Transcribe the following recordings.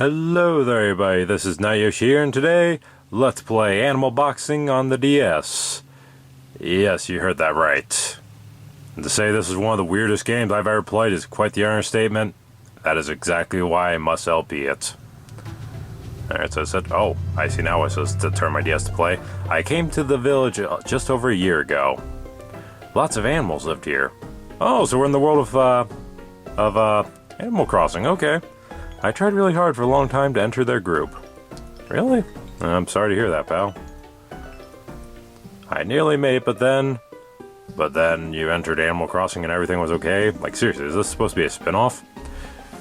Hello there everybody, this is Nayoshi here, and today, let's play Animal Boxing on the DS. Yes, you heard that right. And to say this is one of the weirdest games I've ever played is quite the understatement. That is exactly why I must LP it. Alright, so I said, oh, I see now I was supposed to turn my DS to play. I came to the village just over a year ago. Lots of animals lived here. Oh, so we're in the world of Animal Crossing, okay. I tried really hard for a long time to enter their group. Really? I'm sorry to hear that, pal. I nearly made it, but then you entered Animal Crossing and everything was okay? Like, seriously, is this supposed to be a spin-off?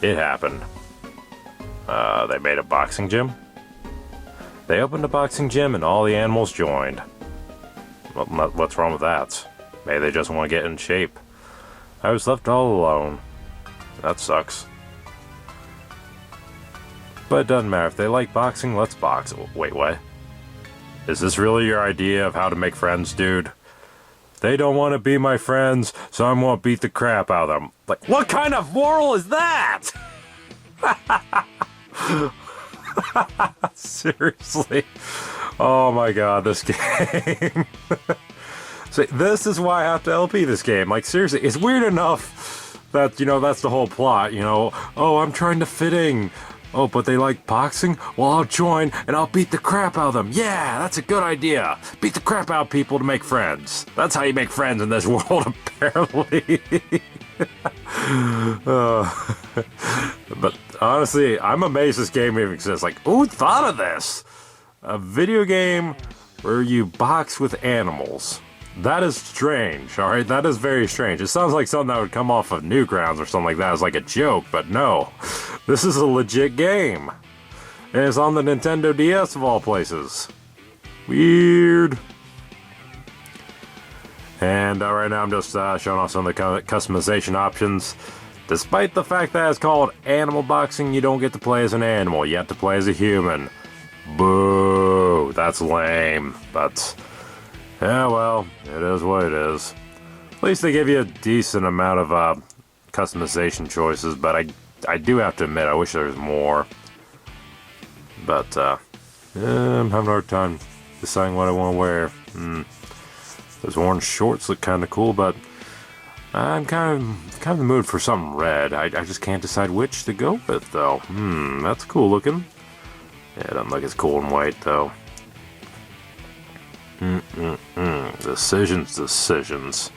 It happened. They made a boxing gym? They opened a boxing gym and all the animals joined. What's wrong with that? Maybe they just want to get in shape. I was left all alone. That sucks. But it doesn't matter. If they like boxing, let's box. Wait, what? Is this really your idea of how to make friends, dude? They don't want to be my friends, so I'm going to beat the crap out of them. Like, what kind of moral is that? Seriously. Oh my god, this game. See, this is why I have to LP this game. Like, seriously, it's weird enough that, that's the whole plot, Oh, I'm trying to fit in. Oh, but they like boxing? Well, I'll join and I'll beat the crap out of them. Yeah, that's a good idea. Beat the crap out of people to make friends. That's how you make friends in this world, apparently. But honestly, I'm amazed this game even exists. Like, who thought of this? A video game where you box with animals. That is strange, alright? That is very strange. It sounds like something that would come off of Newgrounds or something like that as like a joke, but no. This is a legit game. And it's on the Nintendo DS of all places. Weird. And right now I'm just showing off some of the customization options. Despite the fact that it's called Animal Boxing, you don't get to play as an animal. You have to play as a human. Boo! That's lame. But yeah, well, it is what it is. At least they give you a decent amount of customization choices, but I do have to admit, I wish there was more. But I'm having a hard time deciding what I want to wear. Those orange shorts look kind of cool, but I'm kind of in the mood for something red. I just can't decide which to go with, though. That's cool looking. Yeah, it doesn't look as cool in white, though. Decisions.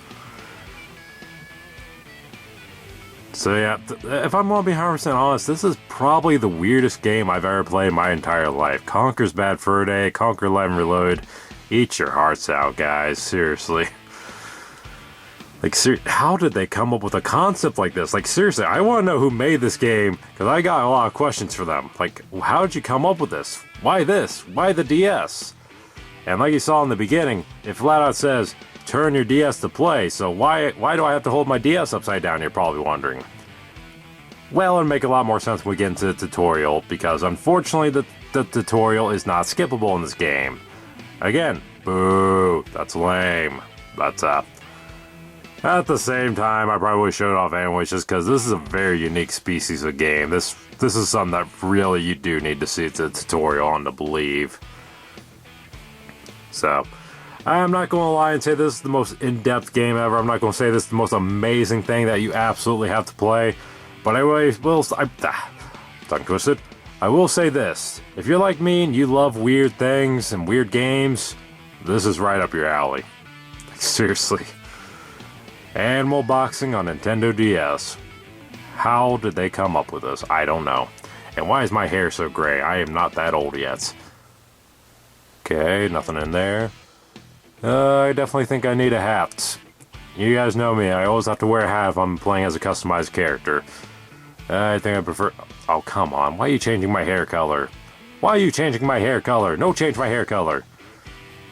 So yeah, if I'm gonna be 100% honest, this is probably the weirdest game I've ever played in my entire life. Conker's Bad Fur Day, Conker Live and Reload. Eat your hearts out, guys. Seriously. Like, how did they come up with a concept like this? Like, seriously, I want to know who made this game, because I got a lot of questions for them. Like, how did you come up with this? Why this? Why the DS? And like you saw in the beginning, it flat out says, turn your DS to play, so why do I have to hold my DS upside down, you're probably wondering. Well, it'll make a lot more sense when we get into the tutorial, because unfortunately the tutorial is not skippable in this game. Again, boo, that's lame. But at the same time, I probably would show it off anyways, just because this is a very unique species of game. This is something that really you do need to see the tutorial on to believe. So, I'm not going to lie and say this is the most in-depth game ever. I'm not going to say this is the most amazing thing that you absolutely have to play. But anyways, tongue twisted. I will say this. If you're like me and you love weird things and weird games, this is right up your alley. Like, seriously. Animal Boxing on Nintendo DS. How did they come up with this? I don't know. And why is my hair so gray? I am not that old yet. Okay, nothing in there. I definitely think I need a hat. You guys know me, I always have to wear a hat if I'm playing as a customized character. I think I prefer... Oh, come on, why are you changing my hair color? Why are you changing my hair color? No, change my hair color!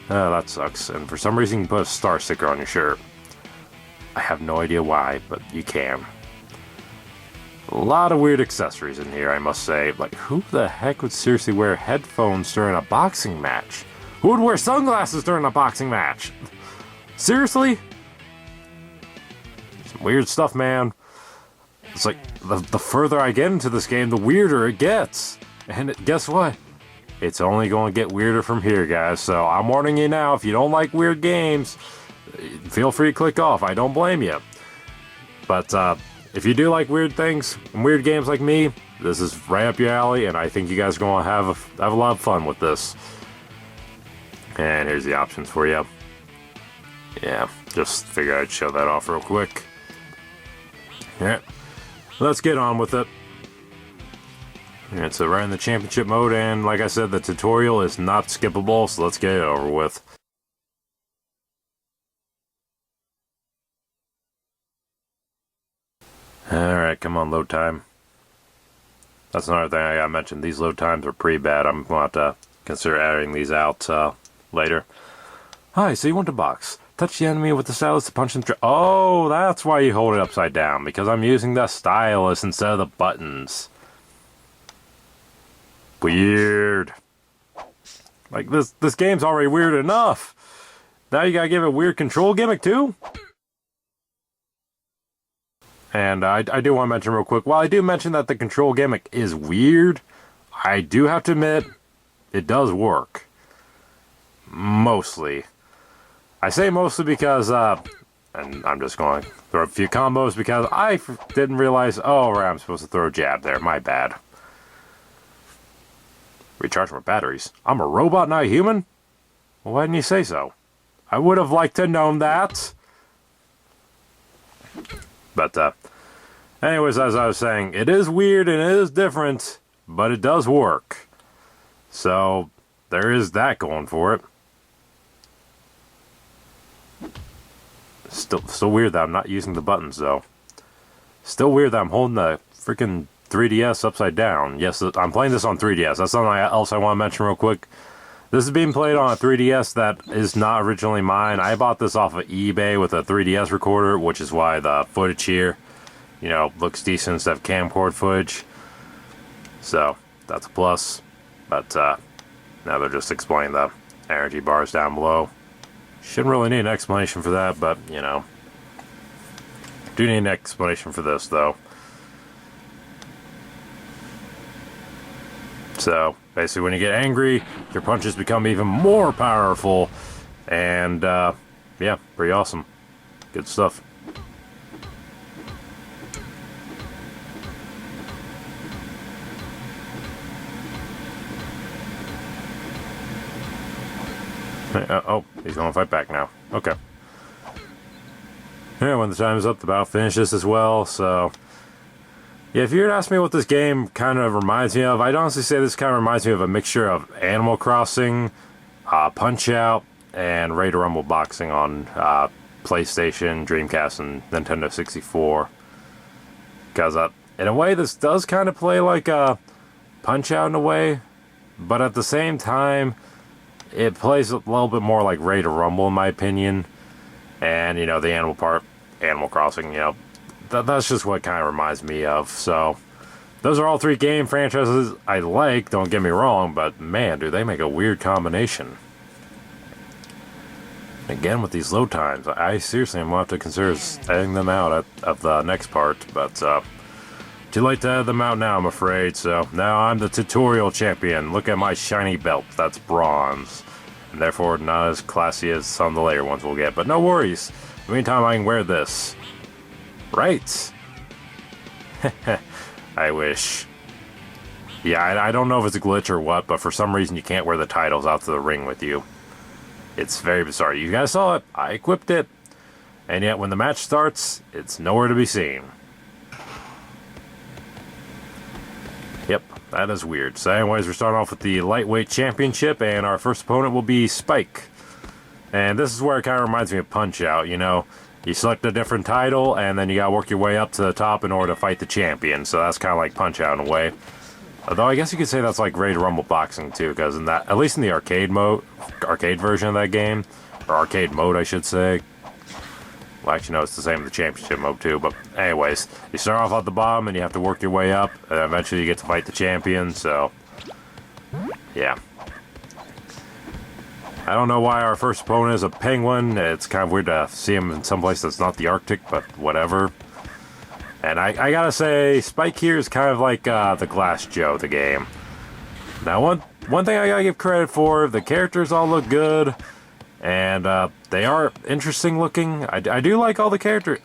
That sucks, and for some reason you can put a star sticker on your shirt. I have no idea why, but you can. A lot of weird accessories in here, I must say. Like, who the heck would seriously wear headphones during a boxing match? Who would wear sunglasses during a boxing match? Seriously? Some weird stuff, man. It's like, the further I get into this game, the weirder it gets. And guess what? It's only going to get weirder from here, guys. So I'm warning you now, if you don't like weird games, feel free to click off. I don't blame you. But if you do like weird things and weird games like me, this is right up your alley, and I think you guys are going to have a lot of fun with this. And here's the options for you. Yeah, just figured I'd show that off real quick. Alright, let's get on with it. Alright, so right in the championship mode, and like I said, the tutorial is not skippable, so let's get it over with. Alright, come on, load time. That's another thing I gotta mention. These load times are pretty bad. I'm gonna have to consider adding these out later. Hi, so you want to box. Touch the enemy with the stylus to punch them through. Oh, that's why you hold it upside down, because I'm using the stylus instead of the buttons. Weird. Like, this game's already weird enough. Now you gotta give it a weird control gimmick, too? And I do want to mention real quick, while I do mention that the control gimmick is weird, I do have to admit, it does work. Mostly. I say mostly because, and I'm just going to throw a few combos because I didn't realize, oh, right, I'm supposed to throw a jab there, my bad. Recharge my batteries. I'm a robot, not a human? Well, why didn't you say so? I would have liked to known that. But, anyways, as I was saying, it is weird and it is different, but it does work. So, there is that going for it. Still weird that I'm not using the buttons, though. Still weird that I'm holding the freaking 3DS upside down. Yes, I'm playing this on 3DS. That's something else I want to mention real quick. This is being played on a 3DS that is not originally mine. I bought this off of eBay with a 3DS recorder, which is why the footage here, you know, looks decent instead of camcorder footage. So, that's a plus. But, now they're just explaining the energy bars down below. Shouldn't really need an explanation for that, but, you know. Do need an explanation for this, though. So, basically, when you get angry, your punches become even more powerful. And, yeah, pretty awesome. Good stuff. Oh, he's going to fight back now. Okay. Yeah, when the time is up, the battle finishes as well, so... Yeah, if you were to ask me what this game kind of reminds me of, I'd honestly say this kind of reminds me of a mixture of Animal Crossing, Punch-Out, and Ready to Rumble Boxing on PlayStation, Dreamcast, and Nintendo 64. Because, in a way, this does kind of play like Punch-Out in a way, but at the same time... It plays a little bit more like Ready to Rumble, in my opinion. And, you know, the animal part, Animal Crossing, you know, that's just what it kind of reminds me of. So, those are all three game franchises I like, don't get me wrong, but man, do they make a weird combination. Again, with these load times, I seriously am going to have to consider editing them out of the next part, but, too late to edit them out now, I'm afraid, so now I'm the tutorial champion. Look at my shiny belt, that's bronze. And therefore not as classy as some of the later ones will get, but no worries. In the meantime, I can wear this. Right. I wish. Yeah, I don't know if it's a glitch or what, but for some reason you can't wear the titles out to the ring with you. It's very bizarre. You guys saw it, I equipped it, and yet when the match starts, it's nowhere to be seen. Yep, that is weird. So anyways, we're starting off with the lightweight championship, and our first opponent will be Spike. And this is where it kind of reminds me of Punch-Out, you know. You select a different title, and then you gotta work your way up to the top in order to fight the champion. So that's kind of like Punch-Out in a way. Although I guess you could say that's like Ready to Rumble Boxing too, because in that, at least in the arcade version of that game, or arcade mode I should say. Well, actually, no, it's the same in the championship mode too, but anyways, you start off at the bottom and you have to work your way up, and eventually you get to fight the champion, so, yeah. I don't know why our first opponent is a penguin. It's kind of weird to see him in some place that's not the Arctic, but whatever. And I gotta say, Spike here is kind of like the Glass Joe, the game. Now, one thing I gotta give credit for, the characters all look good, and they are interesting looking. I do like all the character,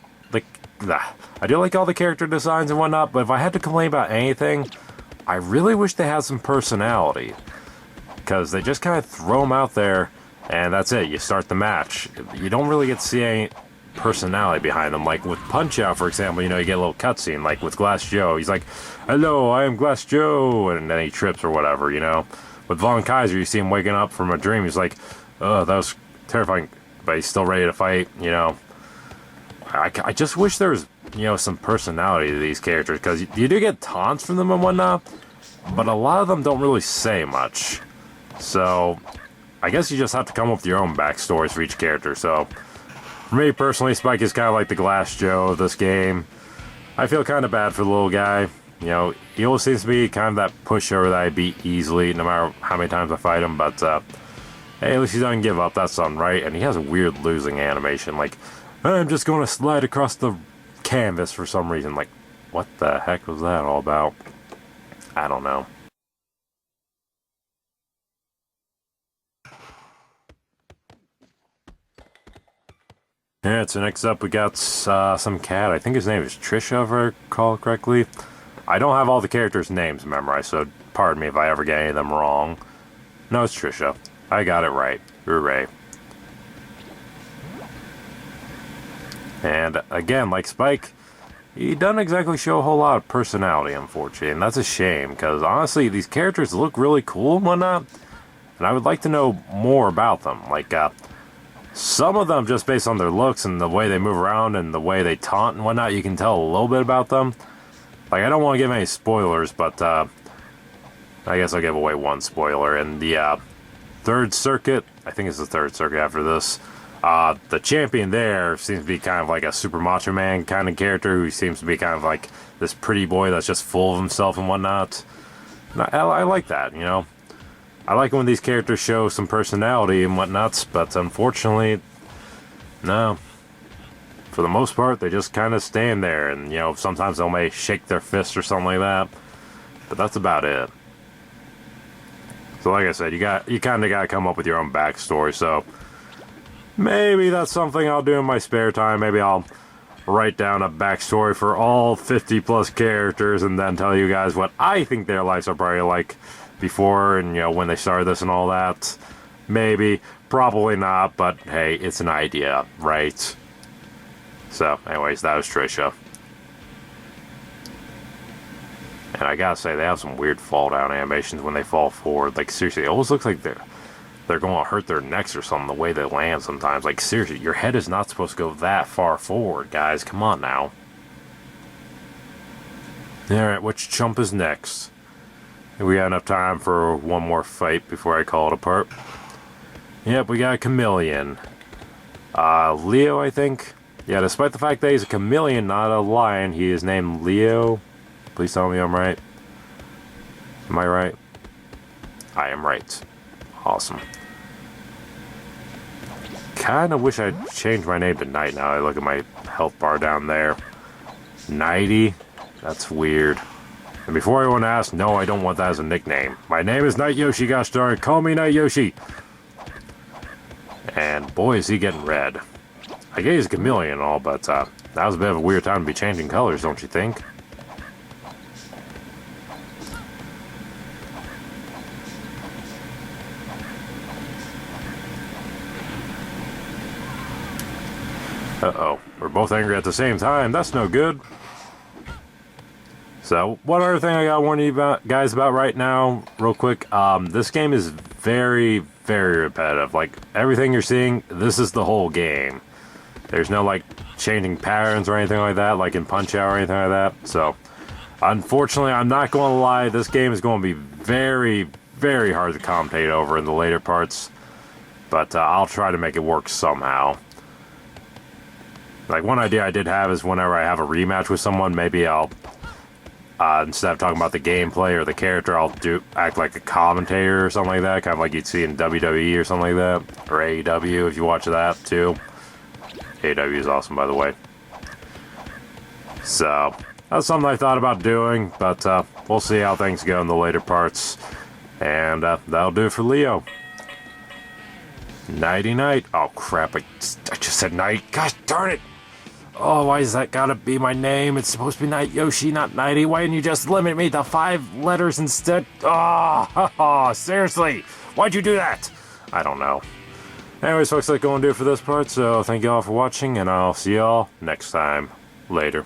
I do like all the character designs and whatnot. But if I had to complain about anything, I really wish they had some personality, because they just kind of throw them out there, and that's it. You start the match. You don't really get to see any personality behind them. Like with Punch-Out, for example, you know, you get a little cutscene. Like with Glass Joe, he's like, "Hello, I am Glass Joe," and then he trips or whatever, you know. With Von Kaiser, you see him waking up from a dream. He's like, "Oh, that was terrifying," but he's still ready to fight, you know. I just wish there was, you know, some personality to these characters, because you do get taunts from them and whatnot, but a lot of them don't really say much. So I guess you just have to come up with your own backstories for each character. So for me personally, Spike is kind of like the Glass Joe of this game. I feel kind of bad for the little guy. You know, he always seems to be kind of that pushover that I beat easily, no matter how many times I fight him. But hey, at least he doesn't give up. That's something, right? And he has a weird losing animation, like, "I'm just going to slide across the canvas for some reason." Like, what the heck was that all about? I don't know. Alright, so next up we got some cat. I think his name is Trisha, if I recall correctly. I don't have all the characters' names memorized, so pardon me if I ever get any of them wrong. No, it's Trisha. I got it right. Hooray. And again, like Spike, he doesn't exactly show a whole lot of personality, unfortunately, and that's a shame, because honestly, these characters look really cool and whatnot, and I would like to know more about them. Like, some of them, just based on their looks and the way they move around and the way they taunt and whatnot, you can tell a little bit about them. Like, I don't want to give any spoilers, but I guess I'll give away one spoiler. In the third circuit, I think it's the third circuit after this, the champion there seems to be kind of like a Super Macho Man kind of character, who seems to be kind of like this pretty boy that's just full of himself and whatnot. And I like that, you know. I like when these characters show some personality and whatnots, but unfortunately, no. For the most part, they just kind of stand there, and, you know, sometimes they may shake their fist or something like that, but that's about it. So like I said, you kind of got to come up with your own backstory, so maybe that's something I'll do in my spare time. Maybe I'll write down a backstory for all 50 plus characters and then tell you guys what I think their lives are probably like before and, you know, when they started this and all that. Maybe, probably not, but hey, it's an idea, right? So, anyways, that was Trisha. And I gotta say, they have some weird fall down animations when they fall forward. Like, seriously, it almost looks like they're going to hurt their necks or something, the way they land sometimes. Like, seriously, your head is not supposed to go that far forward, guys. Come on now. Alright, which chump is next? We got enough time for one more fight before I call it apart. Yep, we got a Chameleon. Leo, I think. Yeah, despite the fact that he's a chameleon, not a lion, he is named Leo. Please tell me I'm right. Am I right? I am right. Awesome. Kinda wish I'd changed my name to Night now. I look at my health bar down there. Nighty? That's weird. And before anyone asks, no, I don't want that as a nickname. My name is Night Yoshi, gosh darn it. Call me Night Yoshi. And boy, is he getting red. I guess he's a chameleon and all, but that was a bit of a weird time to be changing colors, don't you think? Uh-oh, we're both angry at the same time. That's no good. So, one other thing I gotta warn you guys about right now, real quick. This game is very, very repetitive. Like, everything you're seeing, this is the whole game. There's no, like, changing patterns or anything like that, like in Punch-Out or anything like that. So, unfortunately, I'm not going to lie, this game is going to be very, very hard to commentate over in the later parts. But I'll try to make it work somehow. Like, one idea I did have is whenever I have a rematch with someone, maybe I'll, instead of talking about the gameplay or the character, I'll act like a commentator or something like that, kind of like you'd see in WWE or something like that, or AEW if you watch that too. AEW is awesome, by the way. So, that's something I thought about doing, but we'll see how things go in the later parts. And that'll do it for Leo. Nighty night. Oh crap, I just said night. Gosh darn it. Oh, why is that gotta be my name? It's supposed to be Night Yoshi, not Nighty. Why didn't you just limit me to 5 letters instead? Oh, seriously. Why'd you do that? I don't know. Anyways, folks, that's going to do it for this part. So thank you all for watching, and I'll see y'all next time. Later.